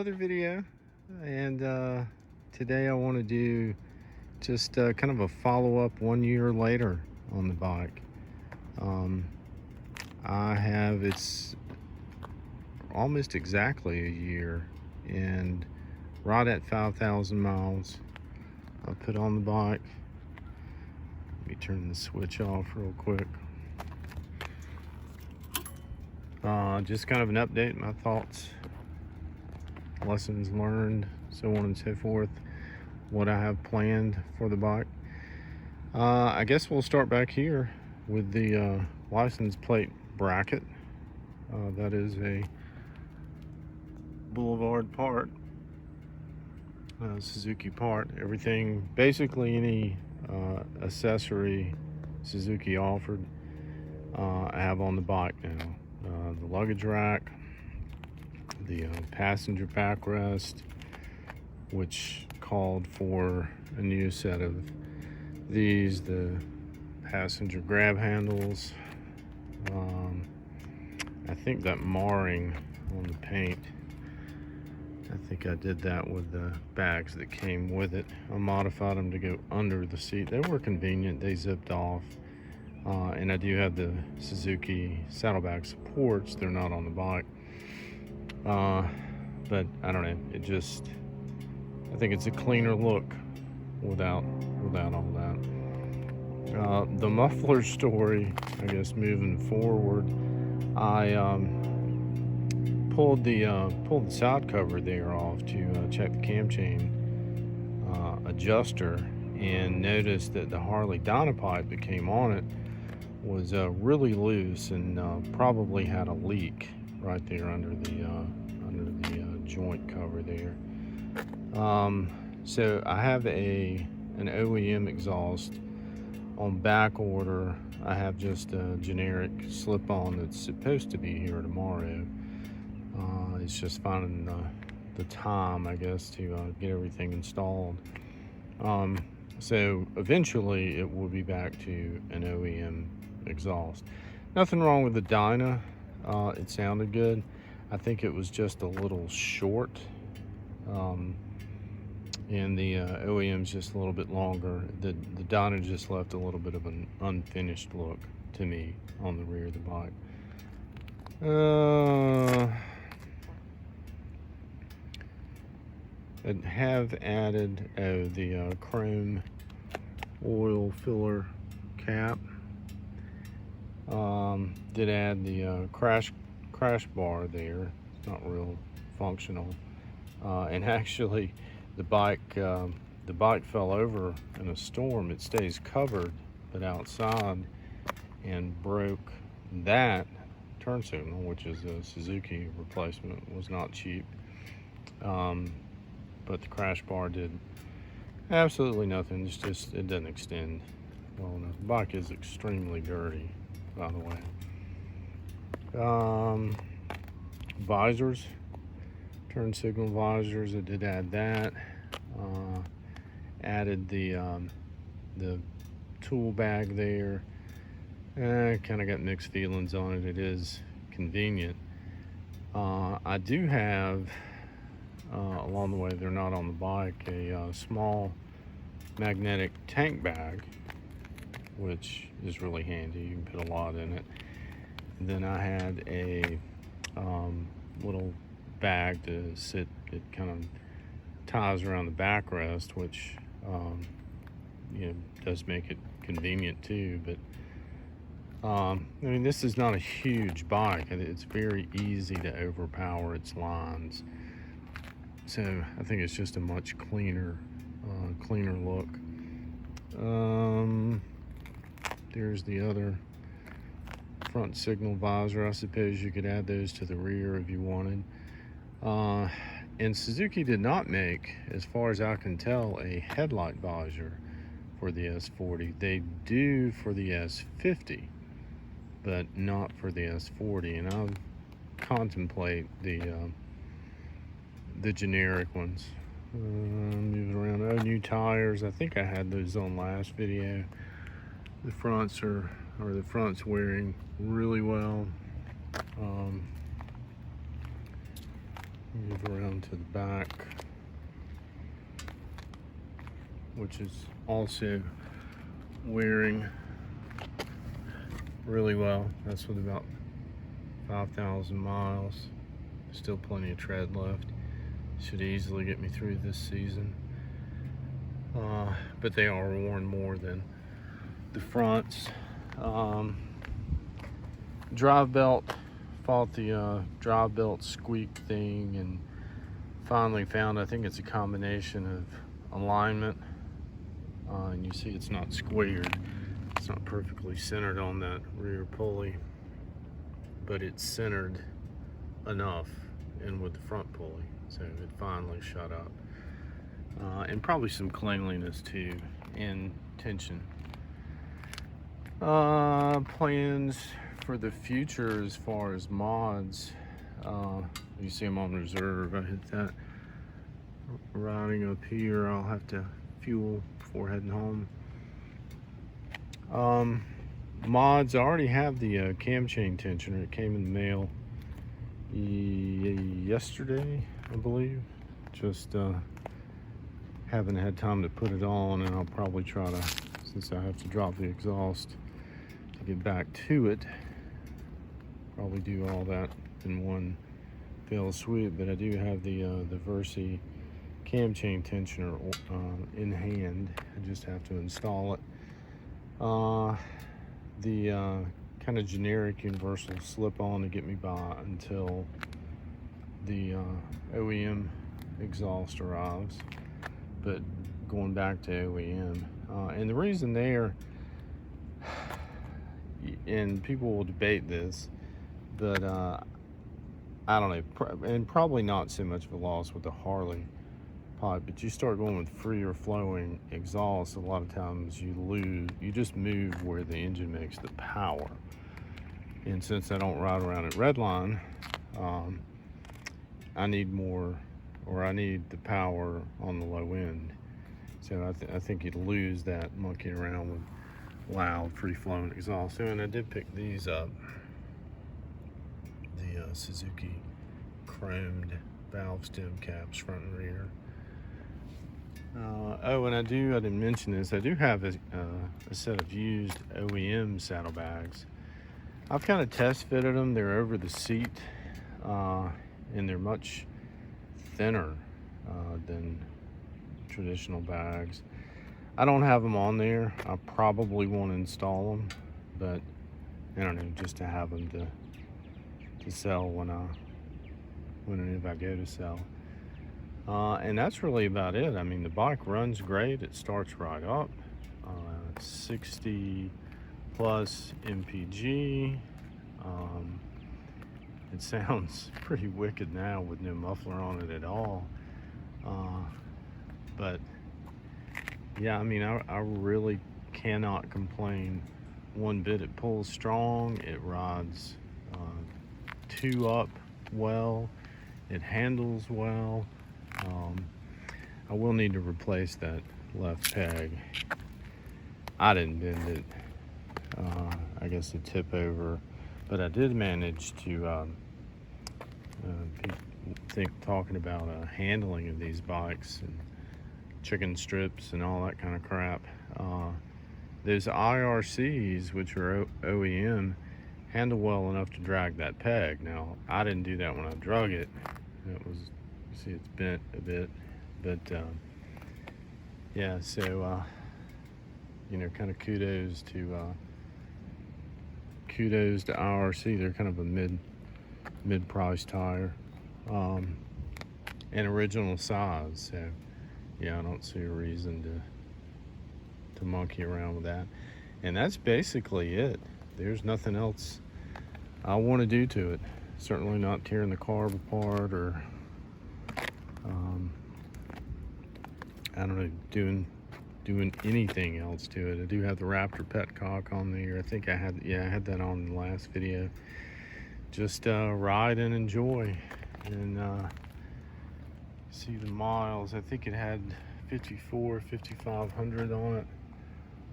another video, and today I want to do just kind of a follow-up 1 year later on the bike. um, it's almost exactly a year, and right at 5,000 miles I put on the bike. Let me turn the switch off real quick. Just kind of an update, my thoughts, lessons learned, so on and so forth, what I have planned for the bike. I guess we'll start back here with the license plate bracket. That is a Boulevard part, Suzuki part. Everything, basically any accessory Suzuki offered, I have on the bike now. The luggage rack, the passenger backrest, which called for a new set of these, the passenger grab handles. I think that marring on the paint, I think I did that with the bags that came with it. I modified them to go under the seat. They were convenient, they zipped off. And I do have the Suzuki saddlebag supports. They're not on the bike. But I don't know, I think it's a cleaner look without all that. The muffler story, I guess, moving forward, I pulled the side cover there off to check the cam chain adjuster, and noticed that the Harley Dynapipe that came on it was really loose, and probably had a leak right there under the joint cover there. So I have an OEM exhaust on back order. I have just a generic slip-on that's supposed to be here tomorrow. It's just finding the time, I guess, to get everything installed. So eventually it will be back to an OEM exhaust. Nothing wrong with the Dyna. It sounded good. I think it was just a little short, and the OEM's just a little bit longer. The Dyna just left a little bit of an unfinished look to me on the rear of the bike. I have added the chrome oil filler cap. Did add the crash bar there. It's not real functional. And actually, the bike fell over in a storm. It stays covered, but outside, and broke that turn signal, which is a Suzuki replacement. Was not cheap. But the crash bar did absolutely nothing. It doesn't extend well enough. The bike is extremely dirty, by the way. Visors, turn signal visors, I did add that. Added the tool bag there. Kind of got mixed feelings on it. It is convenient. I do have, along the way, they're not on the bike, a small magnetic tank bag, which is really handy. You can put a lot in it. And then I had a little bag to sit. It kind of ties around the backrest, which does make it convenient too. But I mean, this is not a huge bike. It's very easy to overpower its lines. So I think it's just a much cleaner look. There's the other front signal visor. I suppose you could add those to the rear if you wanted. And Suzuki did not make, as far as I can tell, a headlight visor for the S40. They do for the S50, but not for the S40. And I'll contemplate the generic ones. Moving around. Oh, new tires. I think I had those on last video. The front's wearing really well. Move around to the back, which is also wearing really well. That's with about 5,000 miles. Still plenty of tread left. Should easily get me through this season. But they are worn more than the fronts. Drive belt, fought the drive belt squeak thing and finally found, I think it's a combination of alignment. And you see it's not squared. It's not perfectly centered on that rear pulley, but it's centered enough and with the front pulley. So it finally shut up. And probably some cleanliness too, and tension. Plans for the future as far as mods. You see I'm on reserve. I hit that riding up here. I'll have to fuel before heading home. Mods, I already have the cam chain tensioner. It came in the mail yesterday, I believe. Just haven't had time to put it on, and I'll probably try to, since I have to drop the exhaust to get back to it, probably do all that in one fell swoop. But I do have the Versi cam chain tensioner in hand. I just have to install it. The kind of generic universal slip-on to get me by until the OEM exhaust arrives. But going back to OEM, and the reason there, and people will debate this, but I don't know, and probably not so much of a loss with the Harley pipe, but you start going with freer flowing exhaust, a lot of times you just move where the engine makes the power. And since I don't ride around at Redline, I need more, or I need the power on the low end. So I think you'd lose that monkeying around with loud free-flowing exhaust. So, and I did pick these up, the Suzuki chromed valve stem caps, front and rear. Oh, and I didn't mention this, I do have a set of used OEM saddlebags. I've kind of test fitted them. They're over the seat, and they're much thinner than traditional bags. I don't have them on there. I probably won't install them, but I don't know, just to have them to sell when and if I go to sell. And that's really about it. I mean, the bike runs great. It starts right up. 60 plus MPG. It sounds pretty wicked now with no muffler on it at all. But yeah, I mean, I really cannot complain one bit. It pulls strong. It rides two up well. It handles well. I will need to replace that left peg. I didn't bend it. I guess it tip over, but I did manage to talking about handling of these bikes and chicken strips and all that kind of crap. Those IRCs, which are OEM, handle well enough to drag that peg. Now, I didn't do that when I drug it. It was, you see, it's bent a bit, but yeah. So you know, kind of kudos to IRC. They're kind of a mid-price tire, and original size. So yeah, I don't see a reason to monkey around with that. And that's basically it. There's nothing else I want to do to it. Certainly not tearing the carb apart or I don't know, doing anything else to it. I do have the Raptor Petcock on there. I think I had that on in the last video. Just ride and enjoy. And see the miles. I think it had 5,500 on it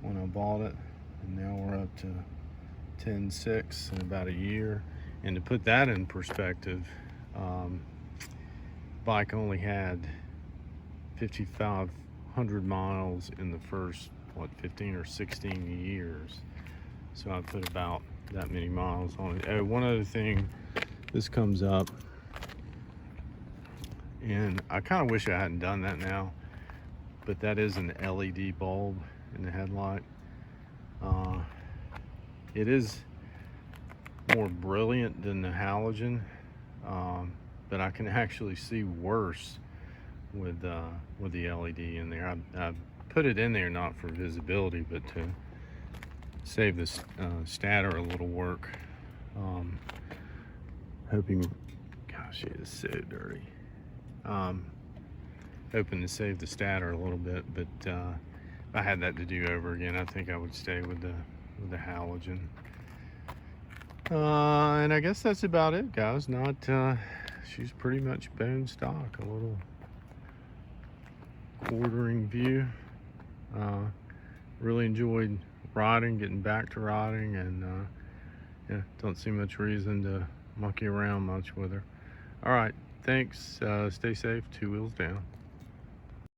when I bought it, and now we're up to 10,600 in about a year. And to put that in perspective, bike only had 5,500 miles in the first, what, 15 or 16 years. So I put about that many miles on it. Oh, one other thing, this comes up, and I kind of wish I hadn't done that now, but that is an LED bulb in the headlight. It is more brilliant than the halogen, but I can actually see worse with the LED in there. I put it in there not for visibility, but to save this stator a little work. Hoping, gosh, it is so dirty. Hoping to save the stator a little bit, but if I had that to do over again, I think I would stay with the halogen. And I guess that's about it, guys. She's pretty much bone stock. A little quartering view. Really enjoyed riding, getting back to riding, and yeah, don't see much reason to monkey around much with her. All right, thanks. Stay safe. 2 wheels down.